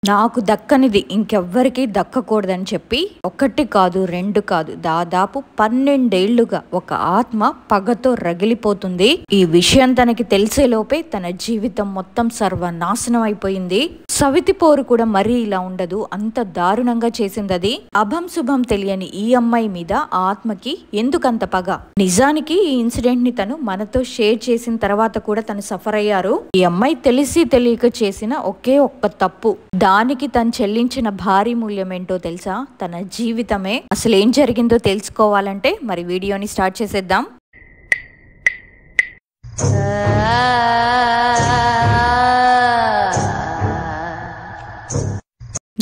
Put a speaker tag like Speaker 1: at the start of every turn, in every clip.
Speaker 1: నాకు దక్కనిది ఇంకెవ్వరికీ దక్కకూడదని చెప్పి ఒకటి కాదు, రెండు కాదు, దాదాపు 12 ఏళ్లుగా ఒక ఆత్మ పగతో రగిలిపోతుంది. ఈ విషయం తనకి తెలిసేలోపే తన జీవితం మొత్తం సర్వనాశనం అయిపోయింది. సవితి పోరు కూడా మరీ ఇలా ఉండదు, అంత దారుణంగా చేసింది అది. అభం శుభం తెలియని ఈ అమ్మాయి మీద ఆ ఆత్మకి ఎందుకంత పగ? నిజానికి ఈ ఇన్సిడెంట్ ని తను మనతో షేర్ చేసిన తర్వాత కూడా తను సఫర్ అయ్యారు. ఈ అమ్మాయి తెలిసి తెలియక చేసిన ఒకే ఒక్క తప్పు, దానికి తను చెల్లించిన భారీ మూల్యం ఏంటో తెలుసా? తన జీవితమే. అసలు ఏం జరిగిందో తెలుసుకోవాలంటే మరి వీడియోని స్టార్ట్ చేసేద్దాం.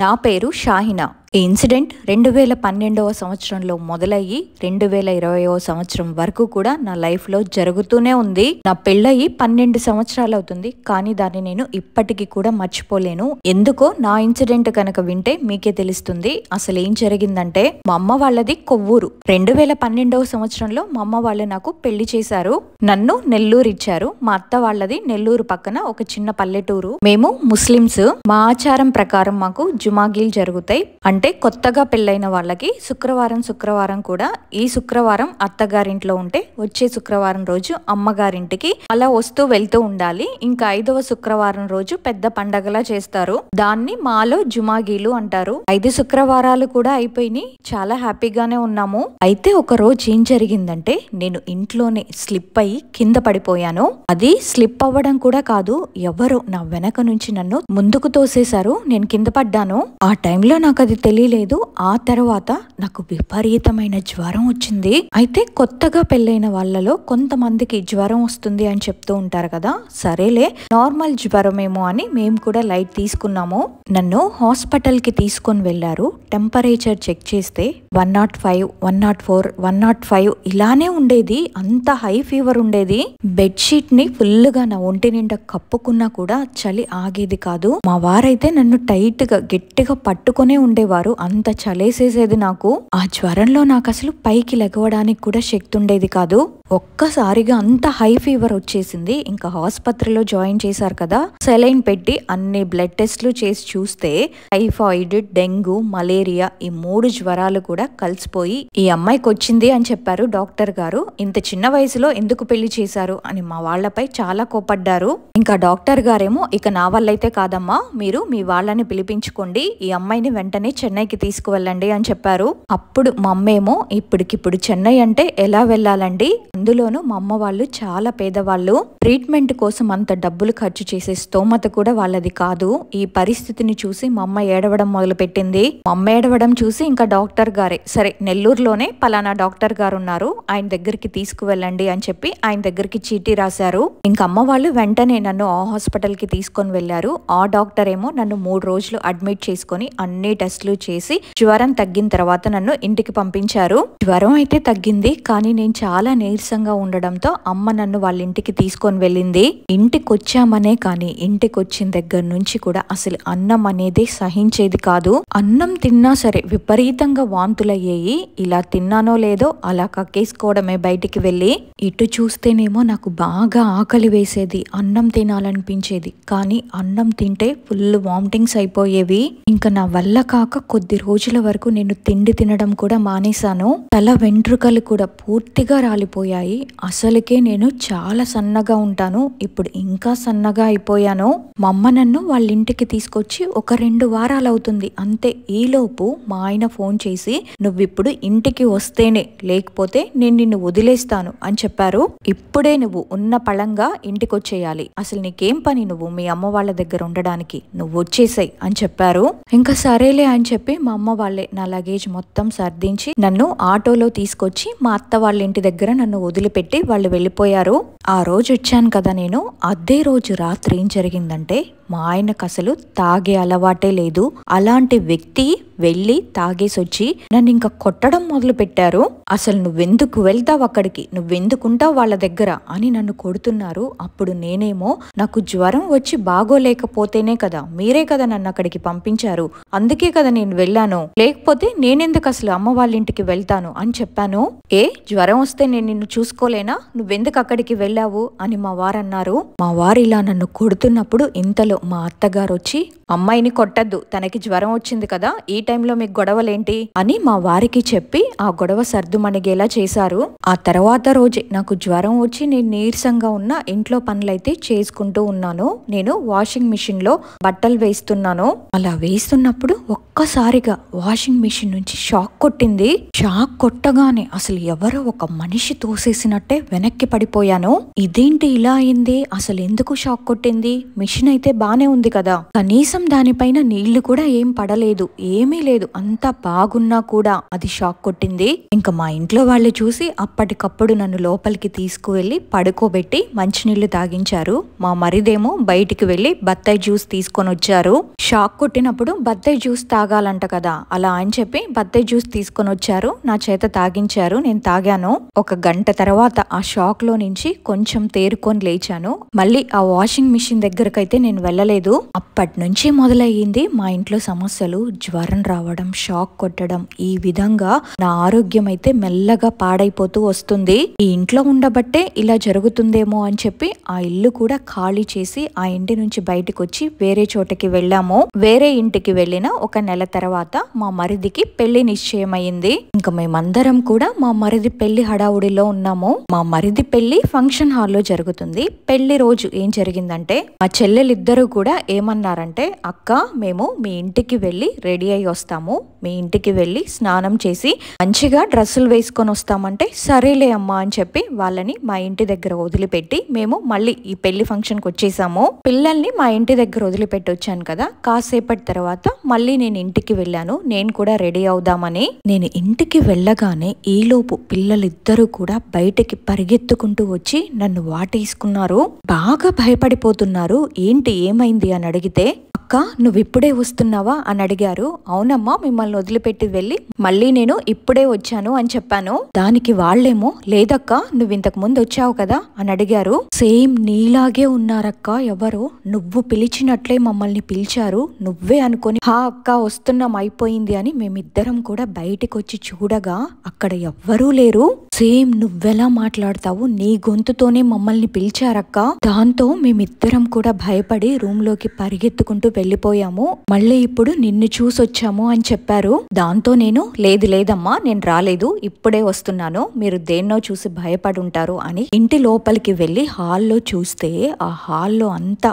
Speaker 1: నా పేరు షాహినా. ఈ ఇన్సిడెంట్ 2012వ సంవత్సరంలో మొదలయ్యి 2020వ సంవత్సరం వరకు కూడా నా లైఫ్ లో జరుగుతూనే ఉంది. నా పెళ్ళయి 12 సంవత్సరాలు అవుతుంది, కానీ దాన్ని నేను ఇప్పటికీ కూడా మర్చిపోలేను. ఎందుకో నా ఇన్సిడెంట్ కనుక వింటే మీకే తెలుస్తుంది. అసలు ఏం జరిగిందంటే, మా అమ్మ వాళ్ళది కొవ్వూరు. 2012వ సంవత్సరంలో మా అమ్మ వాళ్ళు నాకు పెళ్లి చేశారు. నన్ను నెల్లూరు ఇచ్చారు. మా అత్త వాళ్ళది నెల్లూరు పక్కన ఒక చిన్న పల్లెటూరు. మేము ముస్లిమ్స్. మా ఆచారం ప్రకారం మాకు జుమాగీలు జరుగుతాయి. అంటే కొత్తగా పెళ్ళైన వాళ్ళకి శుక్రవారం కూడా ఈ శుక్రవారం అత్తగారింట్లో ఉంటే వచ్చే శుక్రవారం రోజు అమ్మగారింటికి అలా వస్తూ వెళ్తూ ఉండాలి. ఇంకా 5వ శుక్రవారం రోజు పెద్ద పండగలా చేస్తారు. దాన్ని మాలో జుమాగీలు అంటారు. 5 శుక్రవారాలు కూడా అయిపోయినాయి. చాలా హ్యాపీగానే ఉన్నాము. అయితే ఒక రోజు ఏం జరిగిందంటే, నేను ఇంట్లోనే స్లిప్ అయ్యి కింద పడిపోయాను. అది స్లిప్ అవ్వడం కూడా కాదు, ఎవరో నా వెనక నుంచి నన్ను ముందుకు తోసేశారు. నేను కింద పడ్డాను. ఆ టైంలో నాకు అది తెలియలేదు. ఆ తర్వాత నాకు విపరీతమైన జ్వరం వచ్చింది. అయితే కొత్తగా పెళ్ళైన వాళ్ళలో కొంతమందికి జ్వరం వస్తుంది అని చెప్తూ ఉంటారు కదా, సరేలే నార్మల్ జ్వరమేమో అని మేము కూడా లైట్ తీసుకున్నాము. నన్ను హాస్పిటల్ కి తీసుకొని వెళ్లారు. టెంపరేచర్ చెక్ చేస్తే 105, 104, 105 ఇలానే ఉండేది. అంత హై ఫీవర్ ఉండేది. బెడ్షీట్ ని ఫుల్ గా నా ఒంటి నిండా కప్పుకున్నా కూడా చలి ఆగేది కాదు. మా వారైతే నన్ను టైట్ గా గట్టిగా పట్టుకునే ఉండేవారు. అంత చలేసేసేది నాకు. ఆ జ్వరంలో నాకు అసలు పైకి లెగవడానికి కూడా శక్తి ఉండేది కాదు. ఒక్కసారిగా అంత హై ఫీవర్ వచ్చేసింది. ఇంకా ఆసుపత్రిలో జాయిన్ చేశారు కదా, సెలైన్ పెట్టి అన్ని బ్లడ్ టెస్ట్లు చేసి చూస్తే టైఫాయిడ్, డెంగ్యూ, మలేరియా ఈ 3 జ్వరాలు కూడా కలిసిపోయి ఈ అమ్మాయికి వచ్చింది అని చెప్పారు డాక్టర్ గారు. ఇంత చిన్న వయసులో ఎందుకు పెళ్లి చేశారు అని మా వాళ్లపై చాలా కోపడ్డారు. ఇంకా డాక్టర్ గారేమో, ఇక నా వల్లైతే కాదమ్మా, మీరు మీ వాళ్ళని పిలిపించుకోండి, ఈ అమ్మాయిని వెంటనే చెన్నైకి తీసుకువెళ్ళండి అని చెప్పారు. అప్పుడు మా అమ్మేమో, ఇప్పటికిప్పుడు చెన్నై అంటే ఎలా వెళ్ళాలండి? అందులోనూ మా అమ్మ వాళ్ళు చాలా పేదవాళ్ళు. ట్రీట్మెంట్ కోసం అంత డబ్బులు ఖర్చు చేసే స్తోమత కూడా వాళ్ళది కాదు. ఈ పరిస్థితిని చూసి మా అమ్మ ఏడవడం మొదలు పెట్టింది. మా అమ్మ ఏడవడం చూసి ఇంకా డాక్టర్ గారే, సరే నెల్లూరులోనే పలానా డాక్టర్ గారు ఉన్నారు, ఆయన దగ్గరికి తీసుకువెళ్ళండి అని చెప్పి ఆయన దగ్గరికి చీటీ రాశారు. ఇంకా అమ్మ వాళ్ళు వెంటనే నన్ను ఆ హాస్పిటల్ కి తీసుకొని వెళ్లారు. ఆ డాక్టర్ ఏమో నన్ను 3 రోజులు అడ్మిట్ చేసుకుని అన్ని టెస్టులు చేసి జ్వరం తగ్గిన తర్వాత నన్ను ఇంటికి పంపించారు. జ్వరం అయితే తగ్గింది, కానీ నేను చాలా నీరసంగా ఉండడంతో అమ్మ నన్ను వాళ్ళ ఇంటికి తీసుకొని వెళ్ళింది. ఇంటికి వచ్చామనే కానీ ఇంటికి వచ్చిన దగ్గర నుంచి కూడా అసలు అన్నం అనేది సహించేది కాదు. అన్నం తిన్నా సరే విపరీతంగా వాంతులయ్యేయి. ఇలా తిన్నానో లేదో అలా కక్కేసుకోవడమే బయటికి వెళ్ళి. ఇటు చూస్తేనేమో నాకు బాగా ఆకలి వేసేది, అన్నం తినాలనిపించేది, కానీ అన్నం తింటే ఫుల్ వామిటింగ్స్ అయిపోయేవి. ఇంకా నా వల్ల కాక కొద్ది రోజుల వరకు నేను తిండి తినడం కూడా మానేశాను. తల వెంట్రుకలు కూడా పూర్తిగా రాలిపోయాయి. అసలుకే నేను చాలా సన్నగా ఉంటాను, ఇప్పుడు ఇంకా సన్నగా అయిపోయాను. మా అమ్మ నన్ను వాళ్ళ ఇంటికి తీసుకొచ్చి ఒక 2 వారాలు అవుతుంది అంతే. ఈలోపు మా ఆయన ఫోన్ చేసి, నువ్విప్పుడు ఇంటికి వస్తేనే, లేకపోతే నేను నిన్ను వదిలేస్తాను అని చెప్పారు. ఇప్పుడే నువ్వు ఉన్న పళంగా ఇంటికి వచ్చేయాలి, అసలు నీకేం పని నువ్వు మీ అమ్మ వాళ్ళ దగ్గర ఉండడానికి, నువ్వు వచ్చేసాయి అని చెప్పారు. ఇంకా సరేలే అని చెప్పి మా అమ్మ వాళ్ళే నా లగేజ్ మొత్తం సర్దించి నన్ను ఆటోలో తీసుకొచ్చి మా అత్త వాళ్ళ ఇంటి దగ్గర నన్ను వదిలిపెట్టి వాళ్ళు వెళ్ళిపోయారు. ఆ రోజు వచ్చాను కదా నేను, అదే రోజు రాత్రి ఏం జరిగిందంటే, మా ఆయనకు అసలు తాగే అలవాటే లేదు. అలాంటి వ్యక్తి వెళ్ళి తాగేసొచ్చి నన్ను ఇంకా కొట్టడం మొదలు పెట్టారు. అసలు నువ్వెందుకు వెళ్తావు అక్కడికి, నువ్వెందుకుంటావు వాళ్ళ దగ్గర అని నన్ను కొడుతున్నారు. అప్పుడు నేనేమో, నాకు జ్వరం వచ్చి బాగోలేకపోతేనే కదా, మీరే కదా నన్ను అక్కడికి పంపించారు, అందుకే కదా నేను వెళ్ళాను, లేకపోతే నేనెందుకు అసలు అమ్మ వాళ్ళ ఇంటికి వెళ్తాను అని చెప్పాను. ఏ జ్వరం వస్తే నేను నిన్ను చూసుకోలేనా, నువ్వెందుకు అక్కడికి వెళ్ళావు అని మా వారు అన్నారు. మా వారు ఇలా నన్ను కొడుతున్నప్పుడు ఇంతలో ఇంతలో మా అత్తగారు వచ్చి, అమ్మాయిని కొట్టద్దు, తనకి జ్వరం వచ్చింది కదా, ఈ టైంలో మీకు గొడవలేంటి అని మా వారికి చెప్పి ఆ గొడవ సర్దుమణిగేలా చేశారు. ఆ తర్వాత రోజే నాకు జ్వరం వచ్చి నేను నీరసంగా ఉన్న ఇంట్లో పనులైతే చేసుకుంటూ ఉన్నాను. నేను వాషింగ్ మిషన్ లో బట్టలు వేస్తున్నాను. అలా వేస్తున్నప్పుడు ఒక్కసారిగా వాషింగ్ మిషన్ నుంచి షాక్ కొట్టింది. షాక్ కొట్టగానే అసలు ఎవరో ఒక మనిషి తోసేసినట్టే వెనక్కి పడిపోయాను. ఇదేంటి ఇలా అయింది, అసలు ఎందుకు షాక్ కొట్టింది? మిషన్ అయితే బానే ఉంది కదా, కనీసం దానిపైన నీళ్లు కూడా ఏం పడలేదు, ఏమీ లేదు, అంతా బాగున్నా కూడా అది షాక్ కొట్టింది. ఇంకా మా ఇంట్లో వాళ్ళు చూసి అప్పటికప్పుడు నన్ను లోపలికి తీసుకువెళ్లి పడుకోబెట్టి మంచినీళ్లు తాగించారు. మా మరిదేమో బయటికి వెళ్లి బత్తాయి జ్యూస్ తీసుకొని వచ్చారు. షాక్ కొట్టినప్పుడు బత్తాయి జ్యూస్ తాగాలంట కదా, అలా అని చెప్పి బత్తాయి జ్యూస్ తీసుకొని వచ్చారు, నా చేత తాగించారు. నేను తాగాను. ఒక గంట తర్వాత ఆ షాక్ లో నుంచి కొంచెం తేరుకొని లేచాను. మళ్ళీ ఆ వాషింగ్ మిషన్ దగ్గరకైతే నేను వెళ్ళలేదు. అప్పటి నుంచి మొదలయ్యింది మా ఇంట్లో సమస్యలు. జ్వరం రావడం, షాక్ కొట్టడం, ఈ విధంగా నా ఆరోగ్యం అయితే మెల్లగా పాడైపోతూ వస్తుంది. ఈ ఇంట్లో ఉండబట్టే ఇలా జరుగుతుందేమో అని చెప్పి ఆ ఇల్లు కూడా ఖాళీ చేసి ఆ ఇంటి నుంచి బయటకు వచ్చి వేరే చోటకి వెళ్ళాము. వేరే ఇంటికి వెళ్ళిన ఒక నెల తర్వాత మా మరిదికి పెళ్లి నిశ్చయమైంది. ఇంకా మేమందరం కూడా మా మరిది పెళ్లి హడావుడిలో ఉన్నాము. మా మరిది పెళ్లి ఫంక్షన్ హాల్లో జరుగుతుంది. పెళ్లి రోజు ఏం జరిగిందంటే మా చెల్లెలిద్దరూ కూడా ఏమన్నారంటే, అక్క మేము మీ ఇంటికి వెళ్ళి రెడీ అయి వస్తాము, మీ ఇంటికి వెళ్ళి స్నానం చేసి మంచిగా డ్రెస్సులు వేసుకొని వస్తామంటే సరేలే అమ్మా అని చెప్పి వాళ్ళని మా ఇంటి దగ్గర వదిలిపెట్టి మేము మళ్ళీ ఈ పెళ్లి ఫంక్షన్ కి వచ్చేసాము. పిల్లల్ని మా ఇంటి దగ్గర వదిలిపెట్టి వచ్చాను కదా, కాసేపటి తర్వాత మళ్ళీ నేను ఇంటికి వెళ్ళాను. నేను కూడా రెడీ అవుదామని. నేను ఇంటికి వెళ్ళగానే ఈలోపు పిల్లలిద్దరూ కూడా బయటికి పరిగెత్తుకుంటూ వచ్చి నన్ను వాటేసుకున్నారు. బాగా భయపడిపోతున్నారు. ఏంటి ఏమైంది అని అడిగితే, అక్క నువ్వు ఇప్పుడే వస్తున్నావా అని అడిగారు. అవునమ్మా, మిమ్మల్ని వదిలిపెట్టి వెళ్ళి మళ్ళీ నేను ఇప్పుడే వచ్చాను అని చెప్పాను. దానికి వాళ్ళేమో, లేదక్క నువ్వు ఇంతకు ముందు వచ్చావు కదా అని అడిగారు. సేమ్ నీలాగే ఉన్నారక్క ఎవరో, నువ్వు పిలిచినట్లే మమ్మల్ని పిలిచారు, నువ్వే అనుకొని హా అక్క వస్తున్నాం అయిపోయింది అని మేమిద్దరం కూడా బయటికి వచ్చి చూడగా అక్కడ ఎవ్వరూ లేరు. సేమ్ నువ్వెలా మాట్లాడతావు, నీ గొంతుతోనే మమ్మల్ని పిలిచారక్క. దాంతో మేమిద్దరం కూడా భయపడి రూమ్ లోకి పరిగెత్తుకుంటూ వెళ్ళిపోయాము. మళ్ళీ ఇప్పుడు నిన్ను చూసొచ్చాము అని చెప్పారు. దాంతో నేను, లేదు లేదమ్మా నేను రాలేదు, ఇప్పుడే వస్తున్నాను, మీరు దేన్నో చూసి భయపడి ఉంటారు అని ఇంటి లోపలికి వెళ్ళి హాల్లో చూస్తే ఆ హాల్లో అంతా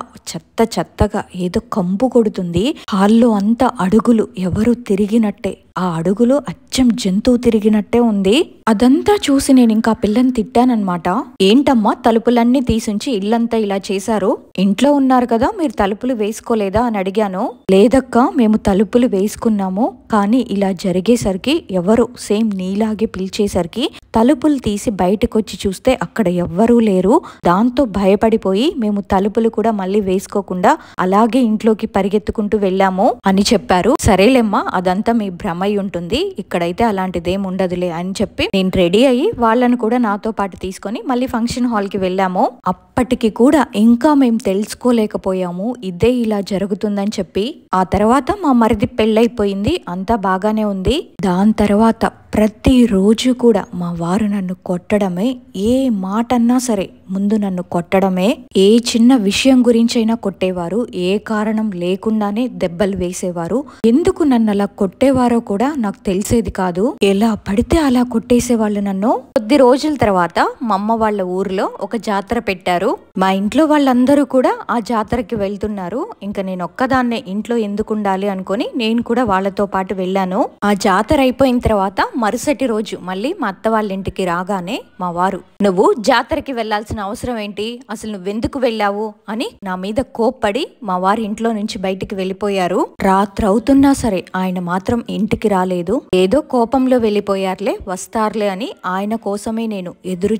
Speaker 1: చెత్తగా ఏదో కంపు కొడుతుంది. హాల్లో అంతా అడుగులు, ఎవరు తిరిగినట్టే, ఆ అడుగులు అచ్చం జంతువు తిరిగినట్టే ఉంది. అదంతా చూసి నేను ఇంకా పిల్లని తిట్టానన్నమాట. ఏంటమ్మా తలుపులన్నీ తీసుంచి ఇల్లంతా ఇలా చేశారు, ఇంట్లో ఉన్నారు కదా మీరు తలుపులు వేసుకోలేదా అని అడిగాను. లేదక్క మేము తలుపులు వేసుకున్నాము, కానీ ఇలా జరిగేసరికి ఎవరు సేమ్ నీలాగే పిలిచేసరికి తలుపులు తీసి బయటకొచ్చి చూస్తే అక్కడ ఎవ్వరూ లేరు. దాంతో భయపడిపోయి మేము తలుపులు కూడా మళ్ళీ వేసుకోకుండా అలాగే ఇంట్లోకి పరిగెత్తుకుంటూ వెళ్ళాము అని చెప్పారు. సరేలేమ్మా అదంతా మీ భ్రమ అయి ఉంటుంది, ఇక్కడైతే అలాంటిదేం ఉండదులే అని చెప్పి నేను రెడీ అయ్యి వాళ్ళను కూడా నాతో పాటు తీసుకొని మళ్ళీ ఫంక్షన్ హాల్ కి వెళ్ళాము. అప్పటికి కూడా ఇంకా మేము తెలుసుకోలేకపోయాము ఇదే ఇలా జరుగుతుందని చెప్పి. ఆ తర్వాత మా మరిది పెళ్ళైపోయింది, అంతా బాగానే ఉంది. దాని తర్వాత ప్రతిరోజు కూడా మా వారు నన్ను కొట్టడమే, ఏ మాట అన్నా సరే ముందు నన్ను కొట్టడమే. ఏ చిన్న విషయం గురించైనా కొట్టేవారు, ఏ కారణం లేకుండానే దెబ్బలు వేసేవారు. ఎందుకు నన్ను అలా కొట్టేవారో కూడా నాకు తెలిసేది కాదు. ఎలా పడితే అలా కొట్టేసేవాళ్ళు నన్ను. కొద్ది రోజుల తర్వాత మా అమ్మ వాళ్ళ ఊర్లో ఒక జాతర పెట్టారు. మా ఇంట్లో వాళ్ళందరూ కూడా ఆ జాతరకి వెళ్తున్నారు. ఇంకా నేను ఒక్కదాన్నే ఇంట్లో ఎందుకు ఉండాలి అనుకుని నేను కూడా వాళ్ళతో పాటు వెళ్ళాను. ఆ జాతర అయిపోయిన తర్వాత మరుసటి రోజు మళ్ళీ మా అత్త వాళ్ళ ఇంటికి రాగానే మా వారు, నువ్వు జాతరకి వెళ్లాల్సిన అవసరం ఏంటి, అసలు నువ్వెందుకు వెళ్ళావు అని నా మీద కోప్పడి మా వారు ఇంట్లో నుంచి బయటికి వెళ్ళిపోయారు. రాత్రి అవుతున్నా సరే ఆయన మాత్రం ఇంటికి రాలేదు. ఏదో కోపంలో వెళ్ళిపోయారులే, వస్తారులే అని ఆయన కోసమే నేను ఎదురు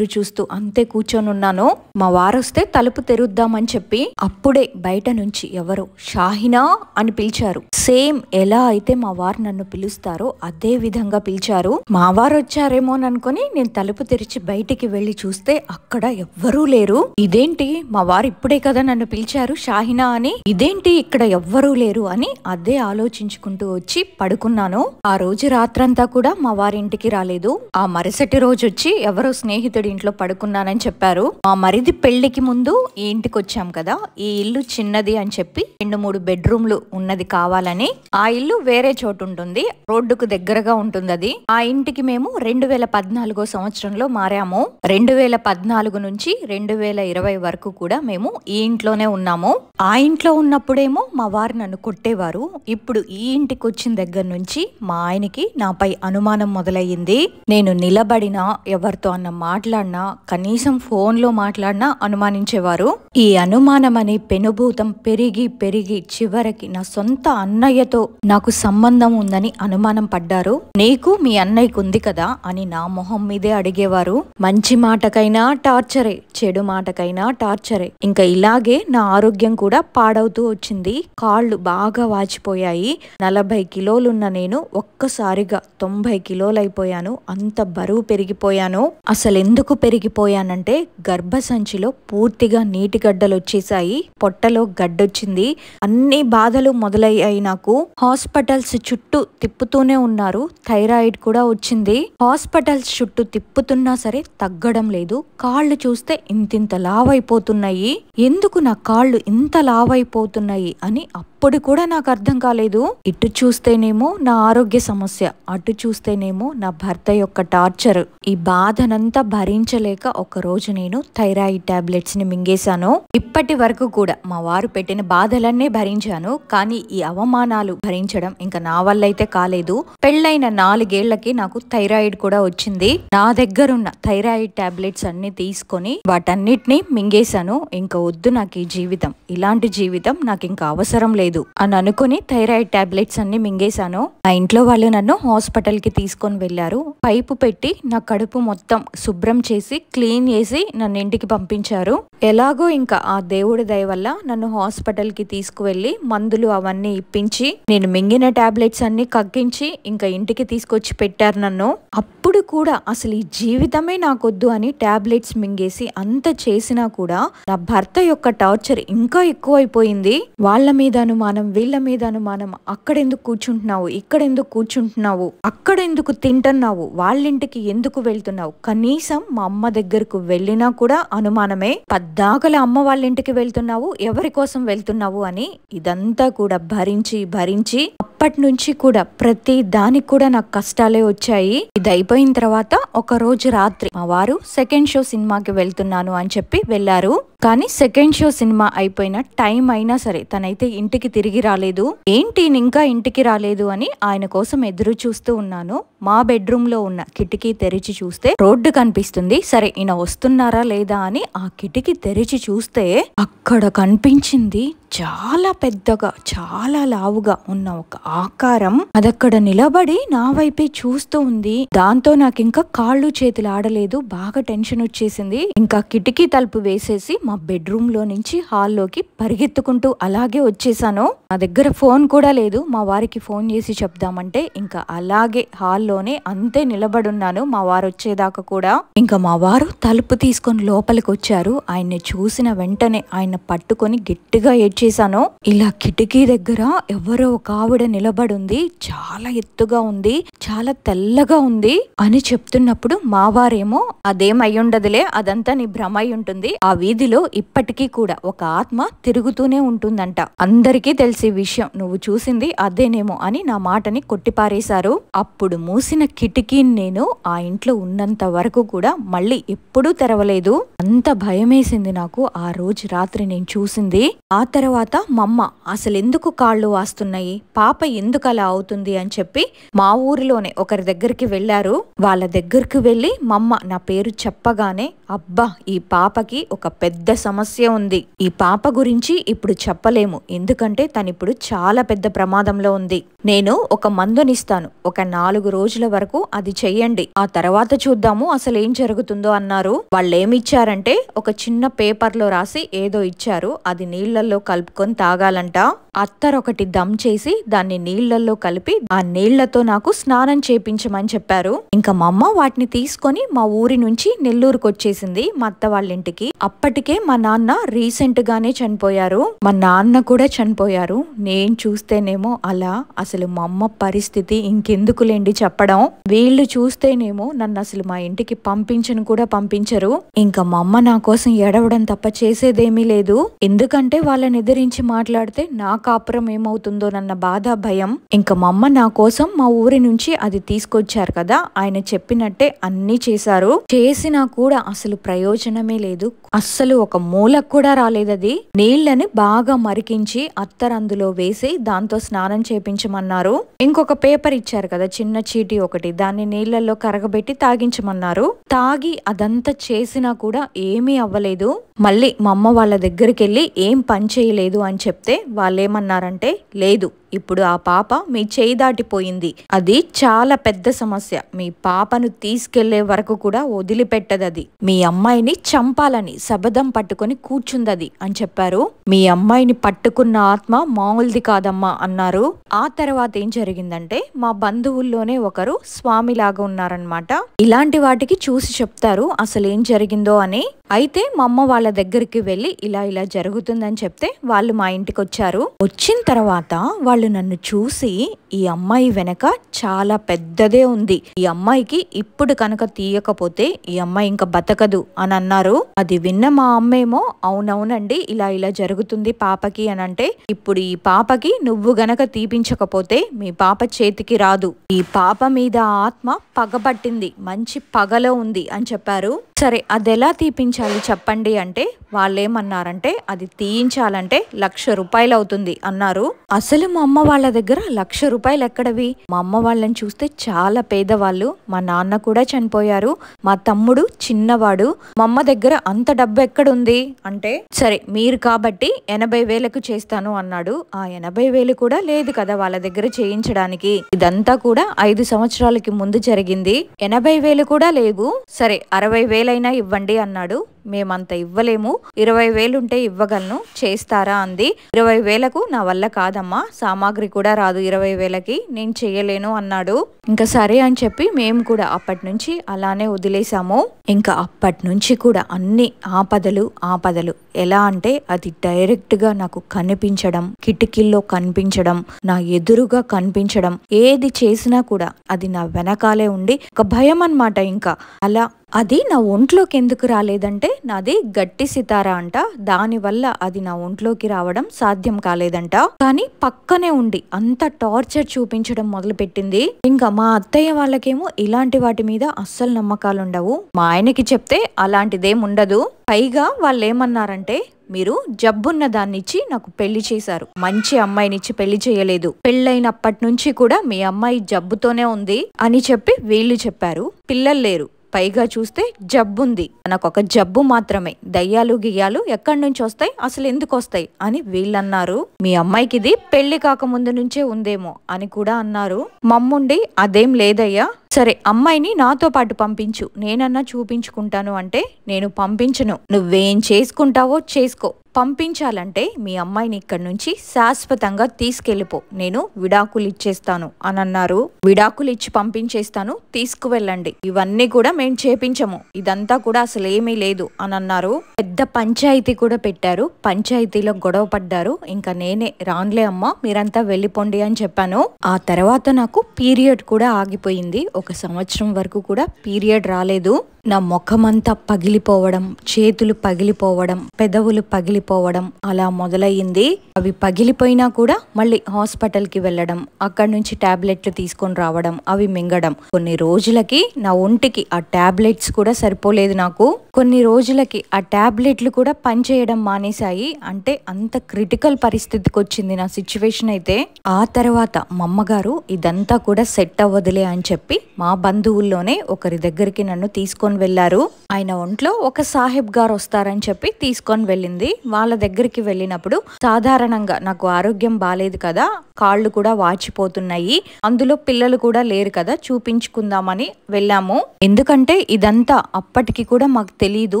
Speaker 1: చూస్తూ అంతే కూర్చొనున్నాను. మా వారు వస్తే తలుపు తెరుద్దామని చెప్పి అప్పుడే బయట నుంచి ఎవరో షాహినా అని పిలిచారు. సేమ్ ఎలా అయితే మా వారు నన్ను పిలుస్తారో అదే విధంగా విధంగా పిలిచారు. మా వారు వచ్చారేమో అనుకుని నేను తలుపు తెరిచి బయటికి వెళ్లి చూస్తే అక్కడ ఎవ్వరూ లేరు. ఇదేంటి, మా వారు ఇప్పుడే కదా నన్ను పిలిచారు షాహినా అని, ఇదేంటి ఇక్కడ ఎవ్వరూ లేరు అని అదే ఆలోచించుకుంటూ వచ్చి పడుకున్నాను. ఆ రోజు రాత్రంతా కూడా మా వారి ఇంటికి రాలేదు. ఆ మరుసటి రోజు వచ్చి ఎవరో స్నేహితుడి ఇంట్లో పడుకున్నానని చెప్పారు. మా మరిది పెళ్లికి ముందు ఈ ఇంటికి వచ్చాం కదా, ఈ ఇల్లు చిన్నది అని చెప్పి 2-3 బెడ్రూమ్లు ఉన్నది కావాలని ఆ ఇల్లు వేరే చోటు ఉంటుంది, రోడ్డుకు దగ్గరగా ఉంటుంది అది. ఆ ఇంటికి మేము 2014 సంవత్సరంలో మారాము. 2014 నుంచి 2020 వరకు కూడా మేము ఈ ఇంట్లోనే ఉన్నాము. ఆ ఇంట్లో ఉన్నప్పుడేమో మా వారు నన్ను కొట్టేవారు. ఇప్పుడు ఈ ఇంటికి వచ్చిన దగ్గర నుంచి మా ఆయనకి నాపై అనుమానం మొదలయ్యింది. నేను నిలబడినా, ఎవరితో అన్న మాట్లాడినా, కనీసం ఫోన్లో మాట్లాడినా అనుమానించేవారు. ఈ అనుమానం అనే పెనుభూతం పెరిగి పెరిగి చివరికి నా సొంత అన్నయ్యతో నాకు సంబంధం ఉందని అనుమానం పడ్డారు. నీకు మీ అన్నయ్యకు ఉంది కదా అని నా మొహం మీదే అడిగేవారు. మంచి మాటకైనా టార్చరే, చెడు మాటకైనా టార్చరే. ఇంకా ఇలాగే నా ఆరోగ్యం కూడా పాడవుతూ వచ్చింది. కాళ్ళు బాగా వాచిపోయాయి. 40 కిలోలున్న నేను ఒక్కసారిగా 90 కిలోలైపోయాను. అంత బరువు పెరిగిపోయాను. అసలు ఎందుకు పెరిగిపోయానంటే గర్భసంచిలో పూర్తిగా నీటి గడ్డలు వచ్చేసాయి, పొట్టలో గడ్డొచ్చింది. అన్ని బాధలు మొదలయ్యాయి నాకు. హాస్పిటల్స్ చుట్టూ తిప్పుతూనే ఉన్నారు. థైరాయిడ్ కూడా వచ్చింది. హాస్పిటల్స్ చుట్టూ తిప్పుతున్నా సరే తగ్గడం లేదు. కాళ్ళు చూస్తే ఇంతింత లావైపోతున్నాయి. ఎందుకు నా కాళ్ళు ఇంత లావైపోతున్నాయి అని అప్పుడు కూడా నాకు అర్థం కాలేదు. ఇటు చూస్తేనేమో నా ఆరోగ్య సమస్య, అటు చూస్తేనేమో నా భర్త యొక్క టార్చర్. ఈ బాధనంతా భరించలేక ఒక రోజు నేను థైరాయిడ్ టాబ్లెట్స్ ని మింగేశాను. ఇప్పటి వరకు కూడా మా వారు పెట్టిన బాధలన్నీ భరించాను, కానీ ఈ అవమానాలు భరించడం ఇంకా నా వల్ల అయితే కాలేదు. పెళ్ళైన 4 ఏళ్లకి నాకు థైరాయిడ్ కూడా వచ్చింది. నా దగ్గరున్న థైరాయిడ్ టాబ్లెట్స్ అన్ని తీసుకొని వాటన్నిటిని మింగేశాను. ఇంకా వద్దు నాకు ఈ జీవితం, ఇలాంటి జీవితం నాకు ఇంకా అవసరం లేదు అని అనుకుని థైరాయిడ్ టాబ్లెట్స్ అన్ని మింగేశాను. ఆ ఇంట్లో వాళ్ళు నన్ను హాస్పిటల్ కి తీసుకొని వెళ్లారు. పైపు పెట్టి నా కడుపు మొత్తం శుభ్రం చేసి క్లీన్ చేసి నన్ను ఇంటికి పంపించారు. ఎలాగో ఇంకా ఆ దేవుడి దయ వల్ల నన్ను హాస్పిటల్ కి తీసుకువెళ్లి మందులు అవన్నీ ఇప్పించి నేను మింగిన టాబ్లెట్స్ అన్ని కక్కించి ఇంకా ఇంటికి తీసుకొచ్చి పెట్టారు నన్ను. అప్పుడు కూడా అసలు ఈ జీవితమే నాకొద్దు అని టాబ్లెట్స్ మింగేసి అంత చేసినా కూడా నా భర్త యొక్క టార్చర్ ఇంకా ఎక్కువైపోయింది. వాళ్ళ మీద అనుమానం, వీళ్ళ మీద అనుమానం. అక్కడెందుకు కూర్చుంటున్నావు, ఇక్కడెందుకు కూర్చుంటున్నావు, అక్కడెందుకు తింటున్నావు, వాళ్ళింటికి ఎందుకు వెళ్తున్నావు, కనీసం మా అమ్మ దగ్గరకు వెళ్ళినా కూడా అనుమానమే. పద్దాకల అమ్మ వాళ్ళ ఇంటికి వెళ్తున్నావు, ఎవరి కోసం వెళ్తున్నావు అని ఇదంతా కూడా భరించి భరించి అప్పటి నుంచి కూడా ప్రతి దానికి కూడా నాకు కష్టాలే వచ్చాయి. ఇది అయిపోయిన తర్వాత ఒక రోజు రాత్రి మా వారు సెకండ్ షో సినిమాకి వెళ్తున్నాను అని చెప్పి వెళ్లారు. కానీ సెకండ్ షో సినిమా అయిపోయిన టైం అయినా సరే తనైతే ఇంటికి తిరిగి రాలేదు. ఏంటి ఇంకా ఇంటికి రాలేదు అని ఆయన కోసం ఎదురు చూస్తూ ఉన్నాను. మా బెడ్రూమ్ లో ఉన్న కిటికీ తెరిచి చూస్తే రోడ్డు కనిపిస్తుంది. సరే ఈయన వస్తున్నారా లేదా అని ఆ కిటికీ తెరిచి చూస్తే అక్కడ కనిపించింది చాలా పెద్దగా, చాలా లావుగా ఉన్న ఒక ఆకారం. అదక్కడ నిలబడి నా వైపే చూస్తూ ఉంది. దాంతో నాకు ఇంకా కాళ్ళు చేతులు ఆడలేదు. బాగా టెన్షన్ వచ్చేసింది. ఇంకా కిటికీ తలుపు వేసేసి మా బెడ్రూమ్ లో నుంచి హాల్లోకి పరిగెత్తుకుంటూ అలాగే వచ్చేసాను. నా దగ్గర ఫోన్ కూడా లేదు. మా వారికి ఫోన్ చేసి చెప్దామంటే ఇంకా అలాగే హాల్లోనే అంతే నిలబడున్నాను మా వారు వచ్చేదాకా కూడా. ఇంకా మా వారు తలుపు తీసుకొని లోపలికి వచ్చారు. ఆయన్ని చూసిన వెంటనే ఆయన పట్టుకొని గట్టిగా చేశాను. ఇలా కిటికీ దగ్గర ఎవరో ఒక ఆవిడ నిలబడుంది. చాలా ఎత్తుగా ఉంది, చాలా తెల్లగా ఉంది అని చెప్తున్నప్పుడు మా వారేమో అదేం అయ్యుండదులే, అదంతా నీ భ్రమ అయి ఉంటుంది. ఆ వీధిలో ఇప్పటికీ కూడా ఒక ఆత్మ తిరుగుతూనే ఉంటుందంట. అందరికీ తెలిసే విషయం, నువ్వు చూసింది అదేనేమో అని నా మాటని కొట్టిపారేశారు. అప్పుడు మూసిన కిటికీని నేను ఆ ఇంట్లో ఉన్నంత వరకు కూడా మళ్ళీ ఎప్పుడూ తెరవలేదు. అంత భయమేసింది నాకు ఆ రోజు రాత్రి నేను చూసింది. ఆ తర్వాత మమ్మ అసలు ఎందుకు కాళ్ళు వాస్తున్నాయి, పాప ఎందుకు అలా అవుతుంది అని చెప్పి మా ఊరిలోనే ఒకరి దగ్గరికి వెళ్లారు. వాళ్ళ దగ్గరికి వెళ్లి మమ్మ నా పేరు చెప్పగానే అబ్బా ఈ పాపకి ఒక పెద్ద సమస్య ఉంది, ఈ పాప గురించి ఇప్పుడు చెప్పలేము, ఎందుకంటే తనిప్పుడు చాలా పెద్ద ప్రమాదంలో ఉంది. నేను ఒక మందునిస్తాను, ఒక 4 రోజుల వరకు అది చెయ్యండి, ఆ తర్వాత చూద్దాము అసలు ఏం జరుగుతుందో అన్నారు. వాళ్ళేమిచ్చారంటే ఒక చిన్న పేపర్ లో రాసి ఏదో ఇచ్చారు. అది నీళ్లలో కలుపుకొని తాగాలంట. అత్తర్ ఒకటి దమ్ చేసి దాన్ని నీళ్లలో కలిపి ఆ నీళ్లతో నాకు స్నానం చేపించమని చెప్పారు. ఇంకా మా అమ్మ వాటిని తీసుకొని మా ఊరి నుంచి నెల్లూరుకు వచ్చేసింది మా అత్త వాళ్ళ ఇంటికి. అప్పటికే మా నాన్న రీసెంట్ గానే చనిపోయారు. మా నాన్న కూడా చనిపోయారు. నేను చూస్తేనేమో అలా అసలు మా అమ్మ పరిస్థితి ఇంకెందుకులేండి చెప్పడం. వీళ్ళు చూస్తేనేమో నన్ను అసలు మా ఇంటికి పంపించను కూడా పంపించరు. ఇంకా మా అమ్మ నా కోసం ఏడవడం తప్ప చేసేదేమీ లేదు. ఎందుకంటే వాళ్ళని ఎదిరించి మాట్లాడితే నా కాపురం ఏమవుతుందోనన్న బాధ, భయం. ఇంకా మా అమ్మ నా కోసం మా ఊరి నుంచి అది తీసుకొచ్చారు కదా, ఆయన చెప్పినట్టే అన్ని చేశారు. చేసినా కూడా అసలు ప్రయోజనమే లేదు. అస్సలు ఒక మూలకు కూడా రాలేదు. అది నీళ్లని బాగా మరికించి అత్తరందులో వేసి దాంతో స్నానం చేపించమన్నారు. ఇంకొక పేపర్ ఇచ్చారు కదా, చిన్న చీటీ ఒకటి, దాన్ని నీళ్లలో కరగబెట్టి తాగించమన్నారు. తాగి అదంతా చేసినా కూడా ఏమీ అవ్వలేదు. మళ్ళీ మా అమ్మ వాళ్ళ దగ్గరికి వెళ్ళి ఏం పని చేయలేదు అని చెప్తే వాళ్ళేమన్నారంటే, లేదు ఇప్పుడు ఆ పాప మీ చేయి దాటిపోయింది, అది చాలా పెద్ద సమస్య, మీ పాపను తీసుకెళ్లే వరకు కూడా వదిలిపెట్టదది, మీ అమ్మాయిని చంపాలని శబదం పట్టుకొని కూర్చుందది అని చెప్పారు. మీ అమ్మాయిని పట్టుకున్న ఆత్మ మామూలుది కాదమ్మా అన్నారు. ఆ తర్వాత ఏం జరిగిందంటే, మా బంధువుల్లోనే ఒకరు స్వామిలాగా ఉన్నారనమాట. ఇలాంటి వాటికి చూసి చెప్తారు అసలు ఏం జరిగిందో అని. అయితే మా అమ్మ వాళ్ళ దగ్గరికి వెళ్ళి ఇలా ఇలా జరుగుతుందని చెప్తే వాళ్ళు మా ఇంటికి వచ్చారు. వచ్చిన తర్వాత వాళ్ళు నన్ను చూసి, ఈ అమ్మాయి వెనక చాలా పెద్దదే ఉంది, ఈ అమ్మాయికి ఇప్పుడు కనుక తీయకపోతే ఈ అమ్మాయి ఇంకా బతకదు అని అన్నారు. అది విన్న మా అమ్మేమో, అవునవునండి ఇలా ఇలా జరుగుతుంది పాపకి అని అంటే, ఇప్పుడు ఈ పాపకి నువ్వు గనక తీపించకపోతే మీ పాప చేతికి రాదు, ఈ పాప మీద ఆత్మ పగబట్టింది, మంచి పగలో ఉంది అని చెప్పారు. సరే అదెలా తీపించాలి చెప్పండి అంటే, వాళ్ళేమన్నారంటే అది తీయించాలంటే 1,00,000 రూపాయలు అవుతుంది అన్నారు. అసలు మా అమ్మ వాళ్ళ దగ్గర 1,00,000 రూపాయలు ఎక్కడవి? మా అమ్మ వాళ్ళని చూస్తే చాలా పేదవాళ్ళు. మా నాన్న కూడా చనిపోయారు, మా తమ్ముడు చిన్నవాడు, మా అమ్మ దగ్గర అంత డబ్బు ఎక్కడుంది అంటే, సరే మీరు కాబట్టి 80,000కు చేస్తాను అన్నాడు. ఆ 80,000 కూడా లేదు కదా వాళ్ళ దగ్గర చేయించడానికి. ఇదంతా కూడా 5 సంవత్సరాలకి ముందు జరిగింది. 80,000 కూడా లేవు. సరే 60,000 ఇవ్వండి అన్నాడు. మేమంత ఇవ్వలేము, 20,000 ఉంటే ఇవ్వగలను, చేస్తారా అంది. 20,000కు నా వల్ల కాదమ్మా, సామాగ్రి కూడా రాదు 20,000కి, నేను చెయ్యలేను అన్నాడు. ఇంకా సరే అని చెప్పి మేము కూడా అప్పటి నుంచి అలానే వదిలేసాము. ఇంకా అప్పటి నుంచి కూడా అన్ని ఆపదలు. ఎలా అంటే, అది డైరెక్ట్ గా నాకు కనిపించడం, కిటికీల్లో కనిపించడం, నా ఎదురుగా కనిపించడం, ఏది చేసినా కూడా అది నా వెనకాలే ఉండి ఒక భయం అన్నమాట. ఇంకా అలా అది నా ఒంట్లోకి ఎందుకు రాలేదంటే, నాది గట్టి సితారా అంట, దానివల్ల అది నా ఒంట్లోకి రావడం సాధ్యం కాలేదంట. కానీ పక్కనే ఉండి అంత టార్చర్ చూపించడం మొదలు పెట్టింది. ఇంకా మా అత్తయ్య వాళ్ళకేమో ఇలాంటి వాటి మీద అస్సలు నమ్మకాలు ఉండవు. మా ఆయనకి చెప్తే అలాంటిదేం ఉండదు. పైగా వాళ్ళు ఏమన్నారంటే, మీరు జబ్బున్న దాన్నిచ్చి నాకు పెళ్లి చేశారు, మంచి అమ్మాయినిచ్చి పెళ్లి చేయలేదు, పెళ్ళైనప్పటి నుంచి కూడా మీ అమ్మాయి జబ్బుతోనే ఉంది అని చెప్పి వీళ్ళు చెప్పారు. పిల్లలు లేరు, పైగా చూస్తే జబ్బుంది, తనకొక జబ్బు మాత్రమే, దయ్యాలు గియ్యాలు ఎక్కడి నుంచి వస్తాయి, అసలు ఎందుకు వస్తాయి అని వీళ్ళన్నారు. మీ అమ్మాయికి ఇది పెళ్లి కాకముందు నుంచే ఉందేమో అని కూడా అన్నారు. మమ్ముండి అదేం లేదయ్యా, సరే అమ్మాయిని నాతో పాటు పంపించు, నేనన్నా చూపించుకుంటాను అంటే, నేను పంపించను, నువ్వేం చేసుకుంటావో చేసుకో, పంపించాలంటే మీ అమ్మాయిని ఇక్కడి నుంచి శాశ్వతంగా తీసుకెళ్లిపో, నేను విడాకులు ఇచ్చేస్తాను అని అన్నారు. విడాకులు ఇచ్చి పంపించేస్తాను, తీసుకువెళ్ళండి, ఇవన్నీ కూడా మేము చేపించము, ఇదంతా కూడా అసలు ఏమీ లేదు అని అన్నారు. పెద్ద పంచాయతీ కూడా పెట్టారు. పంచాయతీలో గొడవ పడ్డారు. ఇంకా నేనే రాన్లే అమ్మా, మీరంతా వెళ్ళిపోండి అని చెప్పాను. ఆ తర్వాత నాకు పీరియడ్ కూడా ఆగిపోయింది. 1 సంవత్సరం వరకు కూడా పీరియడ్ రాలేదు. నా ముఖమంతా పగిలిపోవడం, చేతులు పగిలిపోవడం, పెదవులు పగిలిపోవడం అలా మొదలయ్యింది. అవి పగిలిపోయినా కూడా మళ్ళీ హాస్పిటల్కి వెళ్ళడం, అక్కడి నుంచి టాబ్లెట్లు తీసుకొని రావడం, అవి మింగడం. కొన్ని రోజులకి నా ఒంటికి ఆ టాబ్లెట్స్ కూడా సరిపోలేదు నాకు. కొన్ని రోజులకి ఆ టాబ్లెట్లు కూడా పనిచేయడం మానేశాయి. అంటే అంత క్రిటికల్ పరిస్థితికి వచ్చింది నా సిచ్యువేషన్ అయితే. ఆ తర్వాత మా అమ్మగారు ఇదంతా కూడా సెట్ అవ్వదులే అని చెప్పి మా బంధువుల్లోనే ఒకరి దగ్గరికి నన్ను తీసుకొని వెళ్ళారు. ఆయన ఒంట్లో ఒక సాహెబ్ గారు వస్తారని చెప్పి తీసుకొని వెళ్ళింది. వాళ్ళ దగ్గరికి వెళ్ళినప్పుడు సాధారణంగా నాకు ఆరోగ్యం బాలేదు కదా, కాళ్ళు కూడా వాచిపోతున్నాయి, అందులో పిల్లలు కూడా లేరు కదా, చూపించుకుందామని వెళ్ళాము. ఎందుకంటే ఇదంతా అప్పటికి కూడా మాకు తెలీదు,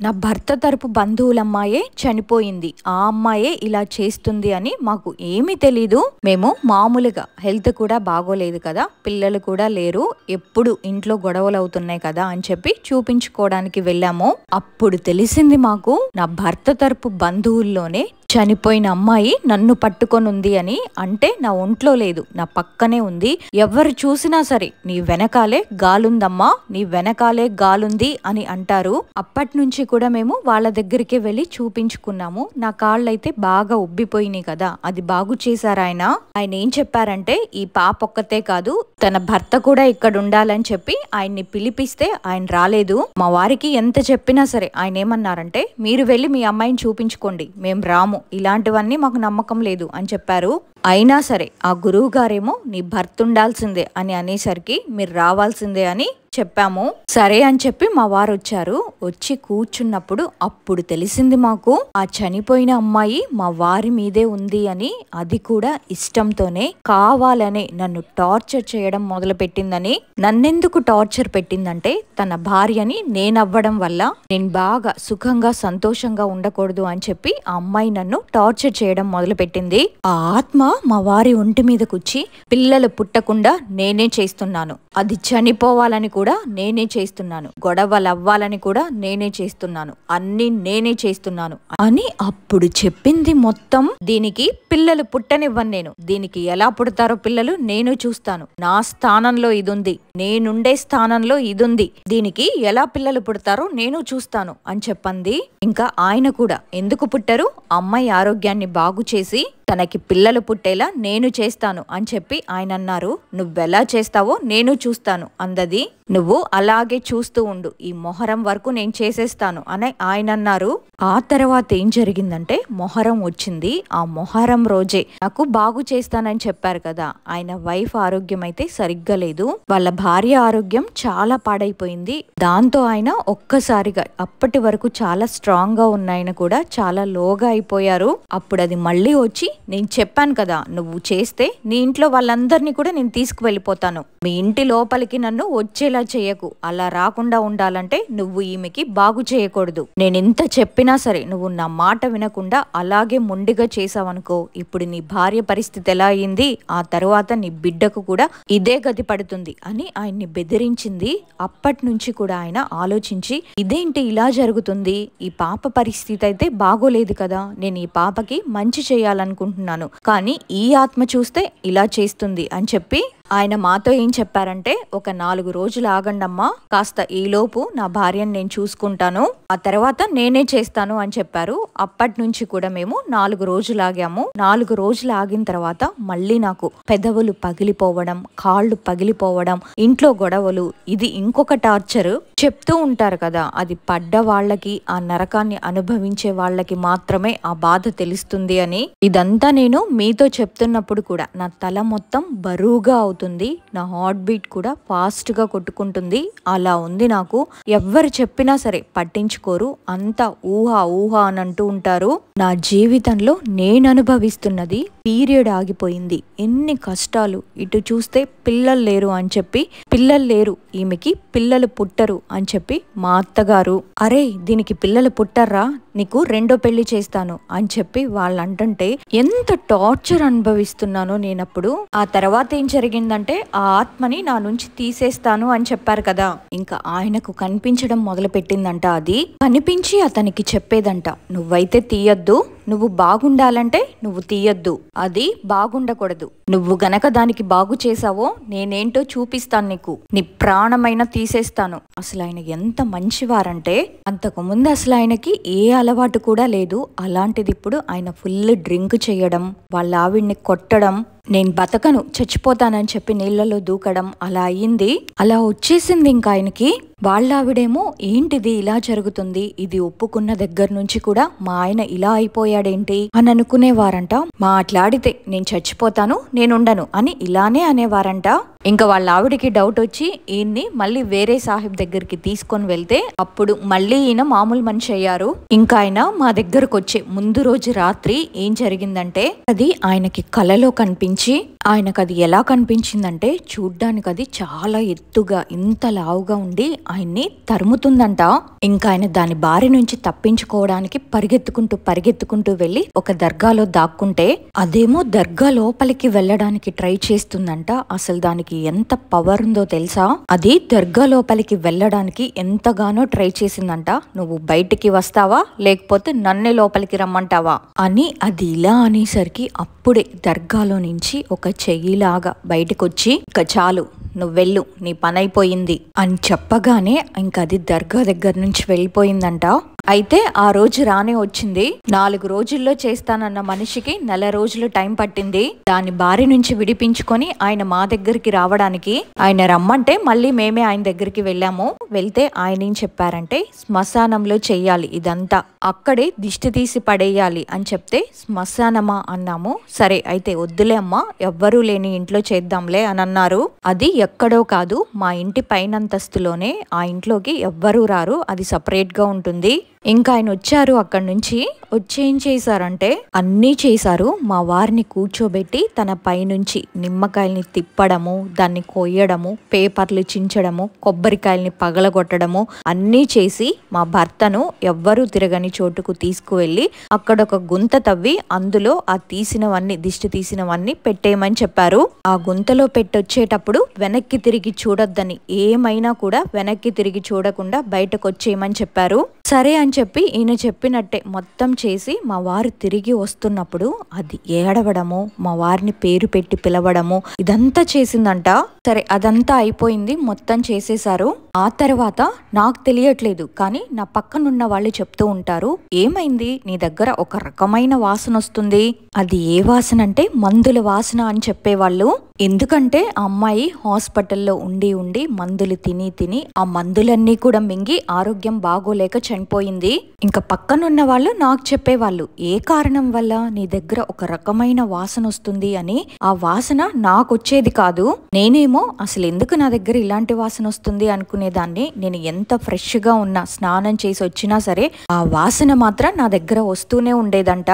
Speaker 1: నా భర్త తరపు బంధువులమ్మాయే చనిపోయింది, ఆ అమ్మాయే ఇలా చేస్తుంది అని మాకు ఏమీ తెలీదు. మేము మామూలుగా హెల్త్ కూడా బాగోలేదు కదా, పిల్లలు కూడా లేరు, ఎప్పుడు ఇంట్లో గొడవలు అవుతున్నాయి కదా అని చెప్పి చూపించుకోవడానికి వెళ్ళాము. అప్పుడు తెలిసింది మాకు నా భర్త తరపు బంధువుల్లోనే చనిపోయిన అమ్మాయి నన్ను పట్టుకొని ఉంది అని. అంటే నా ఒంట్లో లేదు, నా పక్కనే ఉంది. ఎవరు చూసినా సరే నీ వెనకాలే గాలుందమ్మా, నీ వెనకాలే గాలుంది అని అంటారు. అప్పటి నుంచి కూడా మేము వాళ్ళ దగ్గరికి వెళ్ళి చూపించుకున్నాము. నా కాళ్ళైతే బాగా ఉబ్బిపోయినాయి కదా, అది బాగు చేశారు ఆయన. ఆయన ఏం చెప్పారంటే ఈ పాప ఒక్కతే కాదు తన భర్త కూడా ఇక్కడ ఉండాలని చెప్పి ఆయన్ని పిలిపిస్తే ఆయన రాలేదు. మా వారికి ఎంత చెప్పినా సరే ఆయన ఏమన్నారంటే మీరు వెళ్ళి మీ అమ్మాయిని చూపించుకోండి, మేము రాము, ఇలాంటివన్నీ మాకు నమ్మకం లేదు అని చెప్పారు. అయినా సరే ఆ గురువు గారేమో నీ భర్త ఉండాల్సిందే అని అనేసరికి మీరు రావాల్సిందే అని చెప్పాము. సరే అని చెప్పి మా వారు వచ్చారు. వచ్చి కూర్చున్నప్పుడు అప్పుడు తెలిసింది మాకు ఆ చనిపోయిన అమ్మాయి మా వారి మీదే ఉంది అని. అది కూడా ఇష్టంతోనే కావాలనే నన్ను టార్చర్ చేయడం మొదలు పెట్టిందని. నన్నెందుకు టార్చర్ పెట్టిందంటే తన భార్యని నేనవ్వడం వల్ల నేను బాగా సుఖంగా సంతోషంగా ఉండకూడదు అని చెప్పి ఆ అమ్మాయి నన్ను టార్చర్ చేయడం మొదలు పెట్టింది. ఆ ఆత్మ మా వారి ఒంటి మీద కూర్చి పిల్లలు పుట్టకుండా నేనే చేస్తున్నాను, అది చనిపోవాలని కూడా నేనే చేస్తున్నాను, గొడవలు అవ్వాలని కూడా నేనే చేస్తున్నాను, అన్ని నేనే చేస్తున్నాను అని అప్పుడు చెప్పింది మొత్తం. దీనికి పిల్లలు పుట్టనివ్వను నేను, దీనికి ఎలా పుడతారో పిల్లలు నేను చూస్తాను, నా స్థానంలో ఇది ఉంది, నేనుండే స్థానంలో ఇది ఉంది, దీనికి ఎలా పిల్లలు పుడతారో నేను చూస్తాను అని చెప్పింది. ఇంకా ఆయన కూడా ఎందుకు పుట్టరు, అమ్మాయి ఆరోగ్యాన్ని బాగు చేసి తనకి పిల్లలు పుట్టేలా నేను చేస్తాను అని చెప్పి ఆయన అన్నారు. నువ్వెలా చేస్తావో నేను చూస్తాను అందది, నువ్వు అలాగే చూస్తూ ఉండు, ఈ మొహరం వరకు నేను చేసేస్తాను అని ఆయన అన్నారు. ఆ తర్వాత ఏం జరిగిందంటే మొహరం వచ్చింది. ఆ మొహరం రోజే నాకు బాగు చేస్తానని చెప్పారు కదా, ఆయన వైఫ్ ఆరోగ్యం అయితే సరిగ్గా లేదు, వాళ్ళ భార్య ఆరోగ్యం చాలా పాడైపోయింది. దాంతో ఆయన ఒక్కసారిగా అప్పటి వరకు చాలా స్ట్రాంగ్ గా ఉన్న ఆయన కూడా చాలా లోగా అయిపోయారు. అప్పుడు అది మళ్ళీ వచ్చి నేను చెప్పాను కదా నువ్వు చేస్తే నీ ఇంట్లో వాళ్ళందరినీ కూడా నేను తీసుకువెళ్ళిపోతాను, మీ ఇంటి లోపలికి నన్ను వచ్చేలా చేయకు, అలా రాకుండా ఉండాలంటే నువ్వు ఈమెకి బాగు చేయకూడదు, నేను ఎంత చెప్పినా సరే నువ్వు నా మాట వినకుండా అలాగే మొండిగా చేసావనుకో ఇప్పుడు నీ భార్య పరిస్థితి ఎలా అయింది, ఆ తర్వాత నీ బిడ్డకు కూడా ఇదే గతి పడుతుంది అని ఆయన్ని బెదిరించింది. అప్పటి నుంచి కూడా ఆయన ఆలోచించి ఇదేంటి ఇలా జరుగుతుంది, ఈ పాప పరిస్థితి అయితే బాగోలేదు కదా, నేను ఈ పాపకి మంచి చేయాలనుకుంటున్నాను కానీ ఈ ఆత్మ చూస్తే ఇలా చేస్తుంది అని చెప్పి ఆయన మాతో ఏం చెప్పారంటే ఒక 4 రోజులు ఆగండమ్మా, కాస్త ఈలోపు నా భార్యను నేను చూసుకుంటాను, ఆ తర్వాత నేనే చేస్తాను అని చెప్పారు. అప్పటి నుంచి కూడా మేము 4 రోజులు ఆగాము. 4 రోజులు ఆగిన తర్వాత మళ్ళీ నాకు పెదవులు పగిలిపోవడం, కాళ్ళు పగిలిపోవడం, ఇంట్లో గొడవలు, ఇది ఇంకొక టార్చర్. చెప్తూ ఉంటారు కదా అది పడ్డ వాళ్ళకి, ఆ నరకాన్ని అనుభవించే వాళ్ళకి మాత్రమే ఆ బాధ తెలుస్తుంది అని. ఇదంతా నేను మీతో చెప్తున్నప్పుడు కూడా నా తల మొత్తం బరువుగా అవుతుంది, నా హార్ట్ బీట్ కూడా ఫాస్ట్ గా కొట్టుకుంటుంది, అలా ఉంది నాకు. ఎవ్వరు చెప్పినా సరే పట్టించుకోరు, అంతా ఊహా ఊహా అని అంటూ ఉంటారు. నా జీవితంలో నేను అనుభవిస్తున్నది పీరియడ్ ఆగిపోయింది, ఎన్ని కష్టాలు, ఇటు చూస్తే పిల్లలు లేరు అని చెప్పి, పిల్లలు లేరు ఈమెకి పిల్లలు పుట్టరు అని చెప్పి మా అత్తగారు అరే దీనికి పిల్లలు పుట్టర్రా, నీకు 2వ పెళ్లి చేస్తాను అని చెప్పి వాళ్ళు అంటుంటే ఎంత టార్చర్ అనుభవిస్తున్నానో నేనప్పుడు. ఆ తర్వాత ఏం జరిగిందంటే ఆ ఆత్మని నా నుంచి తీసేస్తాను అని చెప్పారు కదా, ఇంకా ఆయనకు కనిపించడం మొదలు పెట్టిందంట. అది కనిపించి అతనికి చెప్పేదంట నువ్వైతే తీయద్దు, నువ్వు బాగుండాలంటే నువ్వు తీయద్దు, అది బాగుండకూడదు, నువ్వు గనక దానికి బాగు చేసావో నేనేంటో చూపిస్తాను నీకు, నీ ప్రాణమైనా తీసేస్తాను. అసలు ఆయన ఎంత మంచివారంటే అంతకు ముందు అసలు ఆయనకి ఏ అలవాటు కూడా లేదు, అలాంటిది ఇప్పుడు ఆయన ఫుల్ డ్రింక్ చేయడం, వాళ్ళ ఆవిడ్ని కొట్టడం, నేను బతకను చచ్చిపోతానని చెప్పి నీళ్లలో దూకడం అలా అయ్యింది. అలా వచ్చేసింది ఇంకా ఆయనకి. వాళ్ళ ఆవిడేమో ఏంటిది ఇలా జరుగుతుంది, ఇది ఒప్పుకున్న దగ్గర నుంచి కూడా మా ఆయన ఇలా అయిపోయాడేంటి అని అనుకునేవారంట. మాట్లాడితే నేను చచ్చిపోతాను నేనుండను అని ఇలానే అనేవారంట. ఇంకా వాళ్ళ ఆవిడికి డౌట్ వచ్చి ఈయన్ని మళ్ళీ వేరే సాహిబ్ దగ్గరికి తీసుకొని వెళ్తే అప్పుడు మళ్ళీ ఈయన మామూలు మనిషి అయ్యారు. ఇంకా ఆయన మా దగ్గరకు వచ్చే ముందు రోజు రాత్రి ఏం జరిగిందంటే అది ఆయనకి కలలో కనిపించి ఆయనకు అది ఎలా కనిపించిందంటే చూడ్డానికి అది చాలా ఎత్తుగా ఇంత లావుగా ఉండి ఆయన్ని తరుముతుందంట. ఇంకా ఆయన దాని బారి నుంచి తప్పించుకోవడానికి పరిగెత్తుకుంటూ వెళ్ళి ఒక దర్గాలో దాక్కుంటే అదేమో దర్గా లోపలికి వెళ్ళడానికి ట్రై చేస్తుందంట. అసలు దానికి ఎంత పవర్ ఉందో తెలుసా? అది దర్గా లోపలికి వెళ్ళడానికి ఎంతగానో ట్రై చేసిందంట. నువ్వు బయటికి వస్తావా లేకపోతే నన్నే లోపలికి రమ్మంటావా అని. అది ఇలా అనేసరికి అప్పుడే దర్గాలో నుంచి ఒక చెయ్యిలాగా బయటకొచ్చి ఇక చాలు నువ్వెళ్ళు నీ పని అయిపోయింది అని చెప్పగానే ఇంక అది దర్గా దగ్గర నుంచి వెళ్ళిపోయిందంట. అయితే ఆ రోజు రానే వచ్చింది. 4 రోజుల్లో చేస్తానన్న మనిషికి 4 రోజులు టైం పట్టింది. దాని బారి నుంచి విడిపించుకొని ఆయన మా దగ్గరికి రావడానికి. ఆయన రమ్మంటే మళ్ళీ మేమే ఆయన దగ్గరికి వెళ్ళాము. వెళ్తే ఆయన ఏం చెప్పారంటే శ్మశానంలో చెయ్యాలి ఇదంతా, అక్కడే దిష్టి తీసి పడేయాలి అని చెప్తే శ్మశానమా అన్నాము. సరే అయితే వద్దులే అమ్మా, ఎవ్వరూ లేని ఇంట్లో చేద్దాంలే అని అన్నారు. అది ఎక్కడో కాదు, మా ఇంటి పైనంతస్తులోనే. ఆ ఇంట్లోకి ఎవ్వరూ రారు, అది సపరేట్ గా ఉంటుంది. ఇంకా ఆయన వచ్చారు. అక్కడి నుంచి వచ్చి ఏం చేశారంటే అన్నీ చేశారు. మా వారిని కూర్చోబెట్టి తన పైనుంచి నిమ్మకాయల్ని తిప్పడము, దాన్ని కొయ్యడము, పేపర్లు చించడము, కొబ్బరికాయల్ని పగలగొట్టడము అన్నీ చేసి మా భర్తను ఎవ్వరూ తిరగని చోటుకు తీసుకువెళ్ళి అక్కడ ఒక గుంత తవ్వి అందులో ఆ తీసినవన్నీ దిష్టి తీసినవన్నీ పెట్టేయమని చెప్పారు. ఆ గుంతలో పెట్టొచ్చేటప్పుడు వెనక్కి తిరిగి చూడొద్దని, ఏమైనా కూడా వెనక్కి తిరిగి చూడకుండా బయటకు వచ్చేయమని చెప్పారు. సరే అని చెప్పి ఈయన చెప్పినట్టే మొత్తం చేసి మా వారు తిరిగి వస్తున్నప్పుడు అది ఏడవడము, మా వారిని పేరు పెట్టి పిలవడము ఇదంతా చేసిందంట. సరే అదంతా అయిపోయింది, మొత్తం చేసేశారు. ఆ తర్వాత నాకు తెలియట్లేదు కానీ నా పక్కనున్న వాళ్ళు చెప్తూ ఉంటారు, ఏమైంది నీ దగ్గర ఒక రకమైన వాసన వస్తుంది. అది ఏ వాసన అంటే మందుల వాసన అని చెప్పేవాళ్ళు. ఎందుకంటే ఆ అమ్మాయి హాస్పిటల్లో ఉండి మందులు తిని ఆ మందులన్నీ కూడా మింగి ఆరోగ్యం బాగోలేక చనిపోయింది. ఇంకా పక్కనున్న వాళ్ళు నాకు చెప్పేవాళ్ళు, ఏ కారణం వల్ల నీ దగ్గర ఒక రకమైన వాసన వస్తుంది అని. ఆ వాసన నాకు వచ్చేది కాదు. నేనేమో అసలు ఎందుకు నా దగ్గర ఇలాంటి వాసన వస్తుంది అనుకునేదాన్ని. నేను ఎంత ఫ్రెష్ గా ఉన్నా, స్నానం చేసి వచ్చినా సరే ఆ వాసన మాత్రం నా దగ్గర వస్తూనే ఉండేదంట.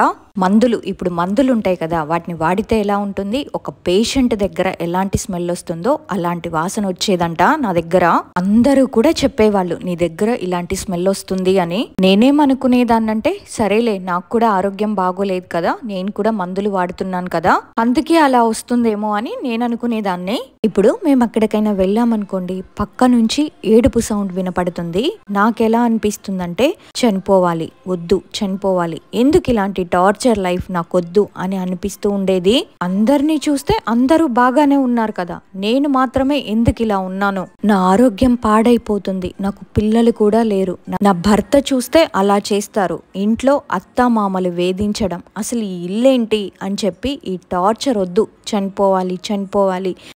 Speaker 1: ఇప్పుడు మందులు ఉంటాయి కదా, వాటిని వాడితే ఎలా ఉంటుంది, ఒక పేషెంట్ దగ్గర ఎలాంటి స్మెల్ వస్తుందో అలాంటి వాసన వచ్చేదంట నా దగ్గర. అందరూ కూడా చెప్పేవాళ్ళు నీ దగ్గర ఇలాంటి స్మెల్ వస్తుంది అని. నేనేమనుకునేదాన్నంటే సరేలే, నాకు కూడా ఆరోగ్యం బాగోలేదు కదా, నేను కూడా మందులు వాడుతున్నాను కదా, అందుకే అలా వస్తుందేమో అని నేను అనుకునేదాన్ని. ఇప్పుడు మేము ఎక్కడికైనా వెళ్ళామనుకోండి, పక్క నుంచి ఏడుపు సౌండ్ వినపడుతుంది. నాకెలా అనిపిస్తుందంటే చనిపోవాలి, వద్దు చనిపోవాలి, ఎందుకు ఇలాంటి టార్చర్ లైఫ్ నాకొద్దు అని అనిపిస్తూ ఉండేది. అందరినీ చూస్తే అందరూ బాగానే ఉన్నారు కదా, నేను మాత్రమే ఎందుకు ఇలా ఉన్నాను, నా ఆరోగ్యం పాడైపోతుంది, నాకు పిల్లలు కూడా లేరు, నా భర్త చూస్తే అలా చేస్తారు, ఇంట్లో అత్తా మామలు వేధించడం, అసలు ఈ ఇల్లేంటి అని చెప్పి ఈ టార్చర్ వద్దు,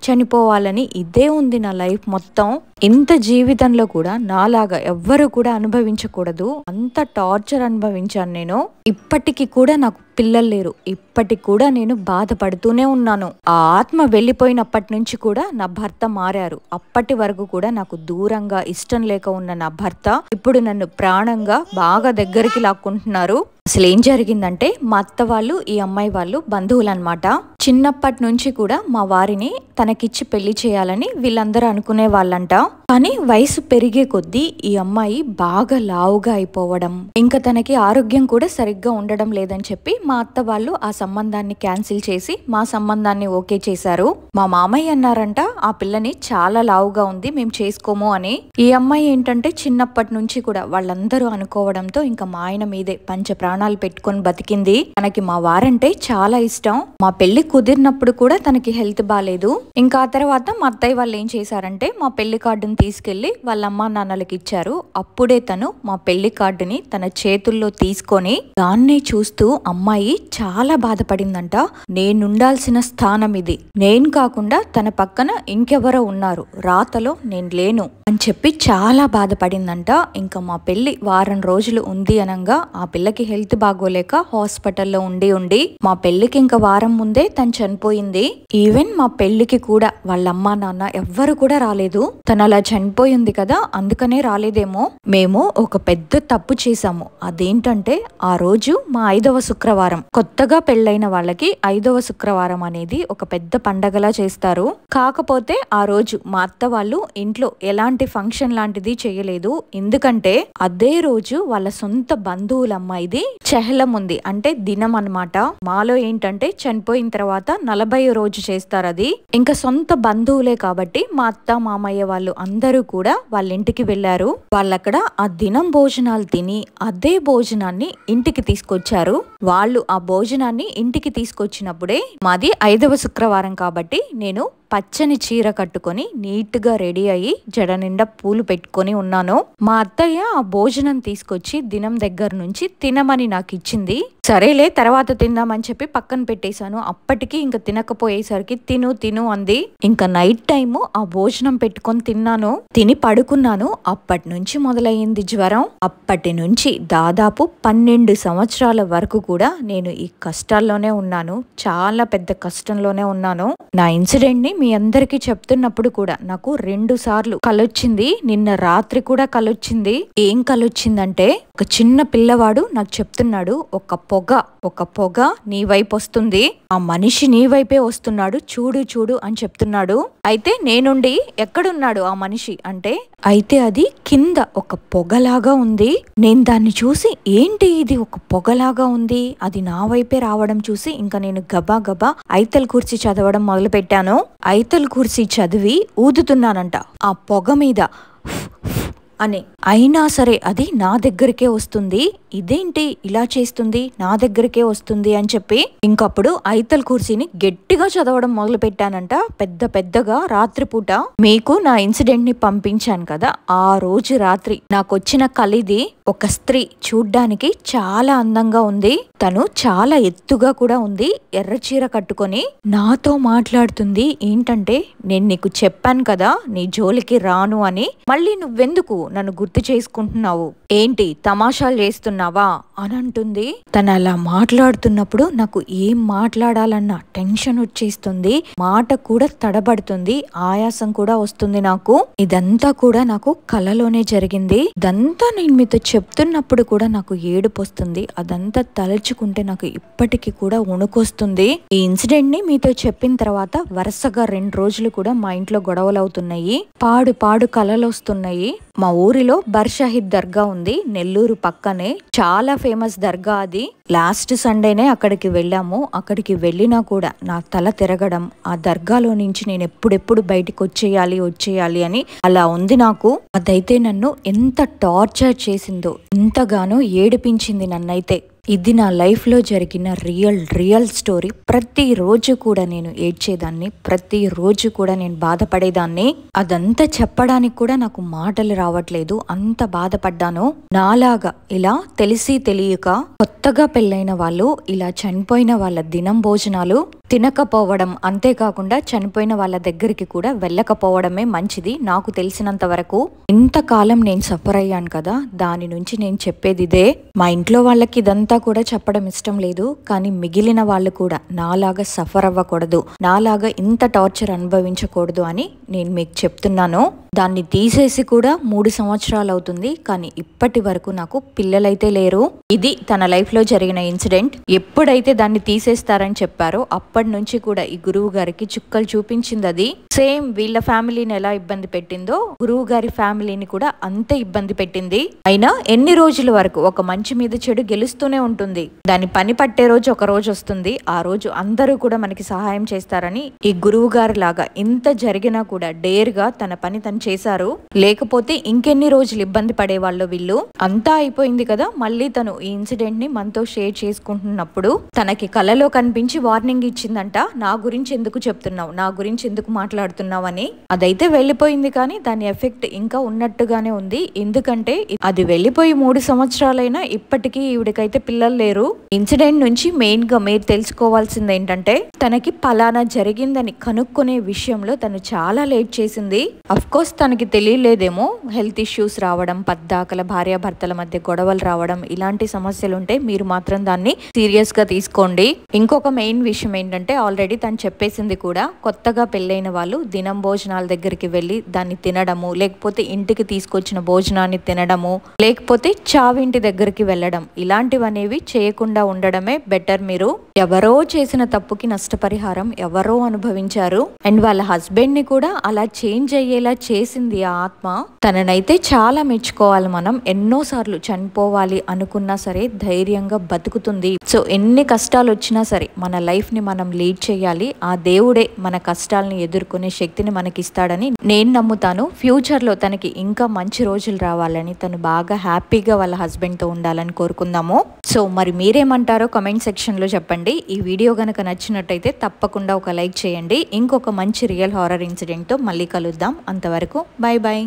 Speaker 1: చనిపోవాలని ఇదే ఉంది నా లైఫ్ మొత్తం. ఇంత జీవితంలో కూడా నాలాగా ఎవ్వరు కూడా అనుభవించకూడదు, అంత టార్చర్ అనుభవించాను నేను. ఇప్పటికీ కూడా నాకు పిల్లలు లేరు, ఇప్పటికి కూడా నేను బాధపడుతూనే ఉన్నాను. ఆ ఆత్మ వెళ్ళిపోయినప్పటి నుంచి కూడా నా భర్త మారారు. అప్పటి వరకు కూడా నాకు దూరంగా ఇష్టం లేక ఉన్న నా భర్త ఇప్పుడు నన్ను ప్రాణంగా బాగా దగ్గరికి లాక్కుంటున్నారు. అసలు ఏం జరిగిందంటే మా అత్త వాళ్ళు ఈ అమ్మాయి వాళ్ళు బంధువులు అన్నమాట. చిన్నప్పటి నుంచి కూడా మా వారిని తనకిచ్చి పెళ్లి చేయాలని వీళ్ళందరూ అనుకునే వాళ్ళంట. కానీ వయసు పెరిగే కొద్దీ ఈ అమ్మాయి బాగా లావుగా అయిపోవడం, ఇంకా తనకి ఆరోగ్యం కూడా సరిగ్గా ఉండడం లేదని చెప్పి మా అత్త వాళ్ళు ఆ సంబంధాన్ని క్యాన్సిల్ చేసి మా సంబంధాన్ని ఓకే చేశారు. మా మామయ్య అన్నారంట ఆ పిల్లని చాలా లావుగా ఉంది, మేము చేసుకోము అని. ఈ అమ్మాయి ఏంటంటే చిన్నప్పటి నుంచి కూడా వాళ్ళందరూ అనుకోవడంతో ఇంకా మా ఆయన మీదే పంచ ప్రాణాలు పెట్టుకొని బతికింది. తనకి మా వారంటే చాలా ఇష్టం. మా పెళ్లి కుదిరినప్పుడు కూడా తనకి హెల్త్ బాలేదు. ఇంకా ఆ తర్వాత మా అత్తయ్య వాళ్ళు ఏం చేశారంటే మా పెళ్లి కార్డుని తీసుకెళ్లి వాళ్ళ అమ్మా నాన్నలకి ఇచ్చారు. అప్పుడే తను మా పెళ్లి కార్డుని తన చేతుల్లో తీసుకొని దాన్నే చూస్తూ అమ్మాయి చాలా బాధపడిందంట. నేనుండాల్సిన స్థానం ఇది, నేను కాకుండా తన పక్కన ఇంకెవరో ఉన్నారు, రాతలో నేను లేను అని చెప్పి చాలా బాధపడిందంట. ఇంకా మా పెళ్లి వారం రోజులు ఉంది అనంగా ఆ పిల్లకి హెల్త్ బాగోలేక హాస్పిటల్లో ఉండి మా పెళ్లికి ఇంకా వారం ముందే తను చనిపోయింది. ఈవెన్ మా పెళ్లికి కూడా వాళ్ళ అమ్మా నాన్న ఎవ్వరు కూడా రాలేదు. తను అలా చనిపోయింది కదా అందుకనే రాలేదేమో. మేము ఒక పెద్ద తప్పు చేశాము. అదేంటంటే ఆ రోజు మా 5వ శుక్రవారం శుక్రవారం. కొత్తగా పెళ్ళైన వాళ్ళకి 5వ శుక్రవారం అనేది ఒక పెద్ద పండగలా చేస్తారు. కాకపోతే ఆ రోజు మా అత్త వాళ్ళు ఇంట్లో ఎలాంటి ఫంక్షన్ లాంటిది చేయలేదు. ఎందుకంటే అదే రోజు వాళ్ళ సొంత బంధువుల అమ్మాయిది చెహలం ఉంది, అంటే దినం అన్నమాట. మాలో ఏంటంటే చనిపోయిన తర్వాత 40వ రోజు చేస్తారు అది. ఇంకా సొంత బంధువులే కాబట్టి మా అత్త మామయ్య వాళ్ళు అందరూ కూడా వాళ్ళ ఇంటికి వెళ్లారు. వాళ్ళక్కడ ఆ దినం భోజనాలు తిని అదే భోజనాన్ని ఇంటికి తీసుకొచ్చారు. వాళ్ళు ఆ భోజనాన్ని ఇంటికి తీసుకొచ్చినప్పుడే మాది 5వ శుక్రవారం కాబట్టి నేను పచ్చని చీర కట్టుకొని నీట్ గా రెడీ అయ్యి జడ నిండా పూలు పెట్టుకొని ఉన్నాను. మా అత్తయ్య ఆ భోజనం తీసుకొచ్చి దినం దగ్గర నుంచి తినమని నాకు ఇచ్చింది. సరేలే తర్వాత తిందామని చెప్పి పక్కన పెట్టేశాను. అప్పటికి ఇంకా తినకపోయేసరికి తిను తిను అంది. ఇంకా నైట్ టైము ఆ భోజనం పెట్టుకొని తిన్నాను. తిని పడుకున్నాను. అప్పటి నుంచి మొదలయ్యింది జ్వరం. అప్పటి నుంచి దాదాపు 12 సంవత్సరాల వరకు కూడా నేను ఈ కష్టాల్లోనే ఉన్నాను. చాలా పెద్ద కష్టంలోనే ఉన్నాను. నా ఇన్సిడెంట్ ని మీ అందరికీ చెప్తున్నప్పుడు కూడా నాకు 2 సార్లు కలొచ్చింది. నిన్న రాత్రి కూడా కలొచ్చింది. ఏం కలొచ్చిందంటే ఒక చిన్న పిల్లవాడు నాకు చెప్తున్నాడు, ఒక పొగ నీ వైపు వస్తుంది, ఆ మనిషి నీ వైపే వస్తున్నాడు, చూడు చూడు అని చెప్తున్నాడు. అయితే నేనుండి ఎక్కడున్నాడు ఆ మనిషి అంటే, అయితే అది కింద ఒక పొగలాగా ఉంది. నేను దాన్ని చూసి ఏంటి ఇది ఒక పొగలాగా ఉంది, అది నా వైపే రావడం చూసి ఇంకా నేను గబా గబా ఐతల్ కుర్సీ చదవడం మొదలు పెట్టాను. ఐతల్ కుర్సీ చదివి ఊదుతున్నానంట ఆ పొగ మీద అని. అయినా సరే అది నా దగ్గరికే వస్తుంది. ఇదేంటి ఇలా చేస్తుంది, నా దగ్గరికే వస్తుంది అని చెప్పి ఇంకప్పుడు ఐతల్ కుర్సీని గట్టిగా చదవడం మొదలు పెట్టానంట, పెద్దగా రాత్రిపూట. మీకు నా ఇన్సిడెంట్ ని పంపించాను కదా, ఆ రోజు రాత్రి నాకొచ్చిన కలిది ఒక స్త్రీ. చూడ్డానికి చాలా అందంగా ఉంది, తను చాలా ఎత్తుగా కూడా ఉంది, ఎర్ర చీర కట్టుకొని నాతో మాట్లాడుతుంది. ఏంటంటే, నేను నీకు చెప్పాను కదా నీ జోలికి రాను అని, మళ్ళీ నువ్వెందుకు నన్ను గుర్తు చేసుకుంటున్నావు, ఏంటి తమాషాలు చేస్తున్నావా అని అంటుంది. తను అలా మాట్లాడుతున్నప్పుడు నాకు ఏం మాట్లాడాలన్న టెన్షన్ వచ్చేస్తుంది, మాట కూడా తడబడుతుంది, ఆయాసం కూడా వస్తుంది నాకు. ఇదంతా కూడా నాకు కలలోనే జరిగింది. ఇదంతా నేను మీతో చెప్తున్నప్పుడు కూడా నాకు ఏడుపు వస్తుంది. అదంతా తలుచుకుంటే నాకు ఇప్పటికీ కూడా వణుకొస్తుంది. ఈ ఇన్సిడెంట్ ని మీతో చెప్పిన తర్వాత వరుసగా 2 రోజులు కూడా మా ఇంట్లో గొడవలు అవుతున్నాయి. పాడు కలలు వస్తున్నాయి. మా ఊరిలో బర్షాహిద్ దర్గా ఉంది, నెల్లూరు పక్కనే, చాలా ఫేమస్ దర్గా అది. లాస్ట్ సండేనే అక్కడికి వెళ్ళాము. అక్కడికి వెళ్ళినా కూడా నా తల తిరగడం, ఆ దర్గాలో నుంచి నేను ఎప్పుడెప్పుడు బయటికి వచ్చేయాలి అని అలా ఉంది నాకు. అదైతే నన్ను ఎంత టార్చర్ చేసిందో, ఎంతగానో ఏడిపించింది నన్నైతే. ఇది నా లైఫ్లో జరిగిన రియల్ స్టోరీ. ప్రతిరోజు కూడా నేను ఏడ్చేదాన్ని, ప్రతిరోజు కూడా నేను బాధపడేదాన్ని. అదంతా చెప్పడానికి కూడా నాకు మాటలు రావట్లేదు, అంత బాధపడ్డాను. నాలాగా ఇలా తెలిసి తెలియక కొత్తగా పెళ్ళైన వాళ్ళు ఇలా చనిపోయిన వాళ్ళ దినం భోజనాలు తినకపోవడం, అంతేకాకుండా చనిపోయిన వాళ్ళ దగ్గరికి కూడా వెళ్ళకపోవడమే మంచిది నాకు తెలిసినంత వరకు. ఇంతకాలం నేను సఫర్ అయ్యాను కదా, దాని నుంచి నేను చెప్పేది ఇదే. మా ఇంట్లో వాళ్ళకి ఇదంతా కూడా చెప్పడం ఇష్టం లేదు, కానీ మిగిలిన వాళ్ళు కూడా నాలాగా సఫర్ అవ్వకూడదు, నాలాగా ఇంత టార్చర్ అనుభవించకూడదు అని నేను మీకు చెప్తున్నాను. దాన్ని తీసేసి కూడా 3 సంవత్సరాలు అవుతుంది, కానీ ఇప్పటి వరకు నాకు పిల్లలైతే లేరు. ఇది తన లైఫ్ లో జరిగిన ఇన్సిడెంట్. ఎప్పుడైతే దాన్ని తీసేస్తారని చెప్పారో అప్పటి నుంచి కూడా ఈ గురువు గారికి చుక్కలు చూపించింది. అది సేమ్ వీళ్ళ ఫ్యామిలీని ఎలా ఇబ్బంది పెట్టిందో గురువు గారి ఫ్యామిలీని కూడా అంతే ఇబ్బంది పెట్టింది. అయినా ఎన్ని రోజుల వరకు ఒక మంచి మీద చెడు గెలుస్తూనే ఉంటుంది. దాని పని పట్టే రోజు ఒక రోజు వస్తుంది. ఆ రోజు అందరూ కూడా మనకి సహాయం చేస్తారని ఈ గురువు గారి లాగా ఇంత జరిగినా కూడా డేర్ గా తన పని తను చేశారు. లేకపోతే ఇంకెన్ని రోజులు ఇబ్బంది పడేవాళ్ళు వీళ్ళు. అంతా అయిపోయింది కదా, మళ్ళీ తను ఈ ఇన్సిడెంట్ ని మనతో షేర్ చేసుకుంటున్నప్పుడు తనకి కలలో కనిపించి వార్నింగ్ ఇచ్చిందంట, నా గురించి ఎందుకు చెప్తున్నావు, నా గురించి ఎందుకు మాట్లాడుతున్నావు అని. అదైతే వెళ్ళిపోయింది, కానీ దాని ఎఫెక్ట్ ఇంకా ఉన్నట్టుగానే ఉంది. ఎందుకంటే అది వెళ్ళిపోయి 3 సంవత్సరాలైనా ఇప్పటికీ ఈవిడికైతే పిల్లలు లేరు. ఇన్సిడెంట్ నుంచి మెయిన్ గా మీరు తెలుసుకోవాల్సింది ఏంటంటే, తనకి పలానా జరిగిందని కనుక్కునే విషయంలో తను చాలా లేట్ చేసింది. అఫ్ కోర్స్ తనకి తెలియలేదేమో హెల్త్ ఇష్యూస్ రావడం, పద్దాకల భార్యాభర్తల మధ్య గొడవలు రావడం, ఇలాంటి సమస్యలు ఉంటే మీరు మాత్రం దాన్ని సీరియస్గా తీసుకోండి. ఇంకొక మెయిన్ విషయం ఏంటంటే ఆల్రెడీ తను చెప్పేసింది కూడా, కొత్తగా పెళ్ళైన వాళ్ళు దినం భోజనాల దగ్గరికి వెళ్ళి దాన్ని తినడము, లేకపోతే ఇంటికి తీసుకొచ్చిన భోజనాన్ని తినడము, లేకపోతే చావింటి దగ్గరికి వెళ్ళడం, ఇలాంటివనేవి చేయకుండా ఉండడమే బెటర్. మీరు ఎవరో చేసిన తప్పుకి నష్టపరిహారం ఎవరో అనుభవించారు, అండ్ వాళ్ళ హస్బెండ్ ని కూడా అలా చేంజ్ అయ్యేలా చేసింది ఆ ఆత్మ. తననైతే చాలా మెచ్చుకోవాలి మనం. ఎన్నోసార్లు చనిపోవాలి అనుకున్నా సరే ధైర్యంగా బతుకుతుంది. సో ఎన్ని కష్టాలు వచ్చినా సరే మన లైఫ్ ని మనం లీడ్ చేయాలి. ఆ దేవుడే మన కష్టాలని ఎదుర్కొనే శక్తిని మనకిస్తాడని నేను నమ్ముతాను. ఫ్యూచర్ లో తనకి ఇంకా మంచి రోజులు రావాలని, తను బాగా హ్యాపీగా వాళ్ళ హస్బెండ్ తో ఉండాలని కోరుకుందాము. సో మరి మీరేమంటారో కమెంట్ సెక్షన్ లో చెప్పండి. ఈ వీడియో గనక నచ్చినట్టయితే తప్పకుండా ఒక లైక్ చేయండి. ఇంకొక మంచి రియల్ హారర్ ఇన్సిడెంట్ తో మళ్ళీ కలుద్దాం. అంతవరకు బై బై.